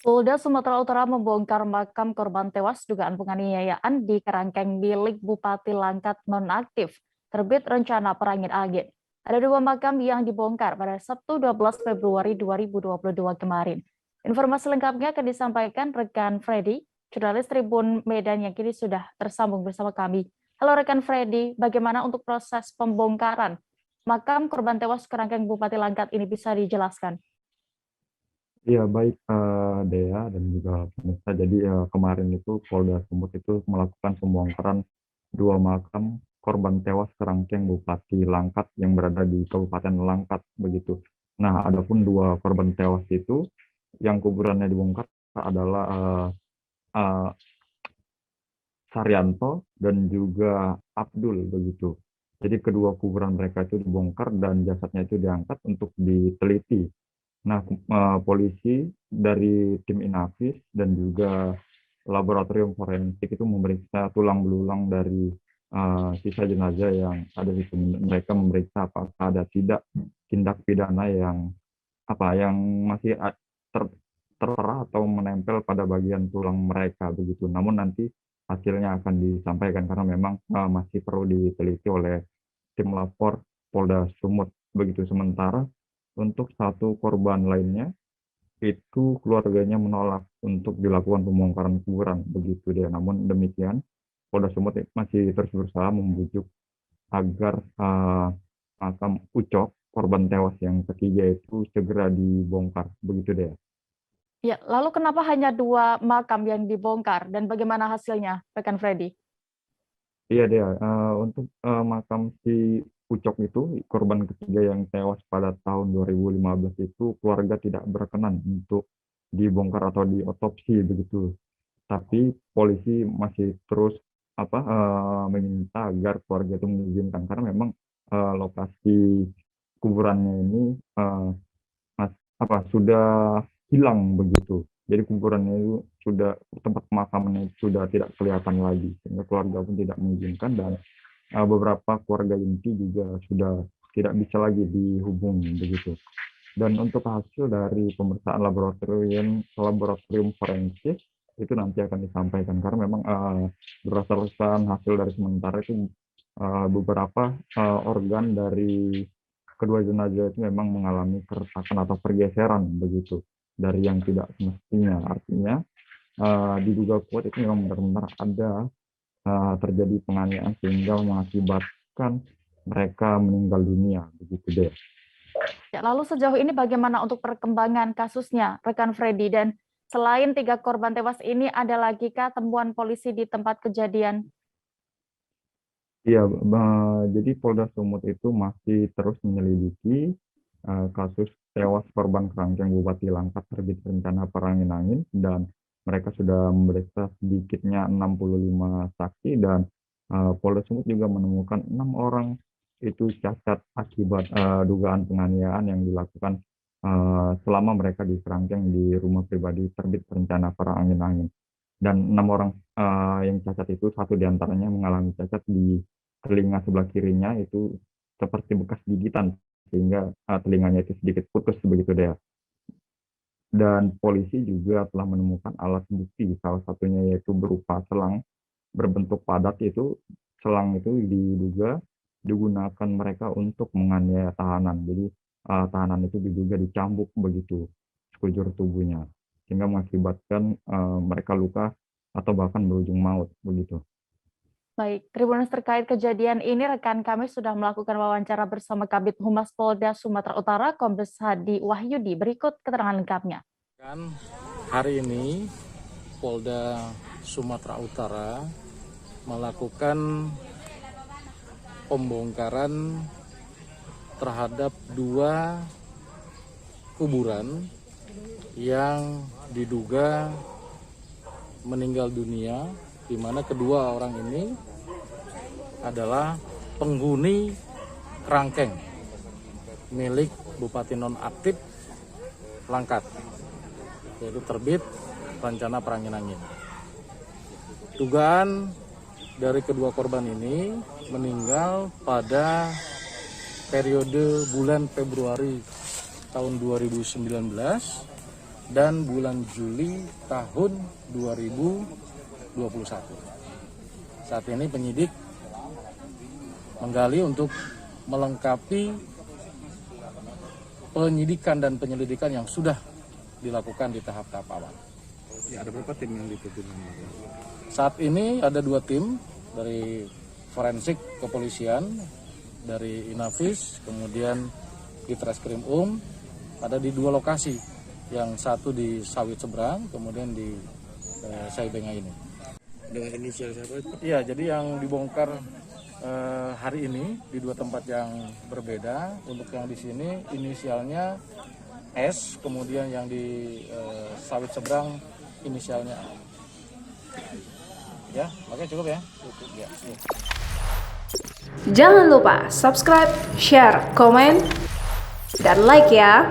Polda Sumatera Utara membongkar makam korban tewas dugaan penganiayaan di kerangkeng milik Bupati Langkat nonaktif, terbit rencana perangin-angin. Ada dua makam yang dibongkar pada Sabtu 12 Februari 2022 kemarin. Informasi lengkapnya akan disampaikan rekan Freddy, jurnalis Tribun Medan yang kini sudah tersambung bersama kami. Halo rekan Freddy, bagaimana untuk proses pembongkaran makam korban tewas kerangkeng Bupati Langkat ini bisa dijelaskan? Iya baik, Dea dan juga pemirsa. Jadi kemarin itu Polda Sumut itu melakukan pembongkaran dua makam korban tewas kerangkeng Bupati Langkat yang berada di Kabupaten Langkat begitu. Nah, adapun dua korban tewas itu yang kuburannya dibongkar adalah eh, Saryanto dan juga Abdul begitu. Jadi kedua kuburan mereka itu dibongkar dan jasadnya itu diangkat untuk diteliti. Nah, polisi dari tim Inafis dan juga laboratorium forensik itu memeriksa tulang belulang dari sisa jenazah yang ada di sini. Mereka memeriksa apakah ada tidak tindak pidana yang masih tertera atau menempel pada bagian tulang mereka begitu. Namun nanti hasilnya akan disampaikan karena memang masih perlu diteliti oleh tim lapor Polda Sumut begitu. Sementara untuk satu korban lainnya itu keluarganya menolak untuk dilakukan pembongkaran kuburan begitu dia. Namun demikian Polda Sumut masih terus berusaha membujuk agar makam Ucok korban tewas yang ketiga itu segera dibongkar begitu deh. Ya, lalu kenapa hanya dua makam yang dibongkar dan bagaimana hasilnya, rekan Freddy? Iya deh, untuk makam si Ucok itu korban ketiga yang tewas pada tahun 2015 itu keluarga tidak berkenan untuk dibongkar atau diotopsi begitu. Tapi polisi masih terus meminta agar keluarga itu mengizinkan karena memang lokasi kuburannya ini eh, sudah hilang begitu. Jadi kuburannya itu sudah tempat pemakamannya sudah tidak kelihatan lagi sehingga keluarga pun tidak mengizinkan dan beberapa keluarga inti juga sudah tidak bisa lagi dihubungi begitu. Dan untuk hasil dari pemeriksaan laboratorium forensik itu nanti akan disampaikan karena memang berdasarkan hasil dari sementara itu beberapa organ dari kedua jenazah itu memang mengalami keretakan atau pergeseran begitu dari yang tidak semestinya. Artinya diduga kuat itu memang benar-benar ada terjadi penganiayaan sehingga mengakibatkan mereka meninggal dunia begitu deh. Ya, lalu sejauh ini bagaimana untuk perkembangan kasusnya, rekan Freddy? Dan selain tiga korban tewas ini, ada lagi kah temuan polisi di tempat kejadian? Iya, jadi Polda Sumut itu masih terus menyelidiki kasus tewas korban kerangkeng Bupati Langkat terbit rencana perangin-angin dan mereka sudah memeriksa sedikitnya 65 saksi dan Polda Sumut juga menemukan 6 orang itu cacat akibat dugaan penganiayaan yang dilakukan selama mereka di kerangkeng di rumah pribadi terbit rencana perangin-angin. Dan 6 orang yang cacat itu satu diantaranya mengalami cacat di telinga sebelah kirinya itu seperti bekas gigitan sehingga telinganya itu sedikit putus begitu deh. Dan polisi juga telah menemukan alat bukti, salah satunya yaitu berupa selang berbentuk padat itu. Selang itu diduga digunakan mereka untuk menganiaya tahanan. Jadi tahanan itu diduga dicambuk begitu sekujur tubuhnya sehingga mengakibatkan mereka luka atau bahkan berujung maut begitu. Baik, Tribuners terkait kejadian ini, rekan kami sudah melakukan wawancara bersama Kabid Humas Polda Sumatera Utara, Kombes Hadi Wahyudi. Berikut keterangan lengkapnya. Hari ini Polda Sumatera Utara melakukan pembongkaran terhadap dua kuburan yang diduga meninggal dunia, di mana kedua orang ini adalah penghuni kerangkeng milik Bupati Nonaktif Langkat, yaitu terbit rencana perangin-angin. Dugaan dari kedua korban ini meninggal pada periode bulan Februari tahun 2019 dan bulan Juli tahun 2021. Saat ini penyidik menggali untuk melengkapi penyidikan dan penyelidikan yang sudah dilakukan di tahap-tahap awal. Ya, ada berapa tim yang ditutup? Saat ini ada 2 tim dari forensik kepolisian, dari Inavis, kemudian di Treskrim ada di 2 lokasi, yang satu di Sawit Seberang, kemudian di Saibenga ini. Dengan inisial siapa itu? Iya, jadi yang dibongkar hari ini di 2 tempat yang berbeda. Untuk yang di sini inisialnya S, kemudian yang di Sawit Seberang inisialnya A. Ya, makanya cukup ya. Cukup ya. Jangan lupa subscribe, share, komen, dan like ya.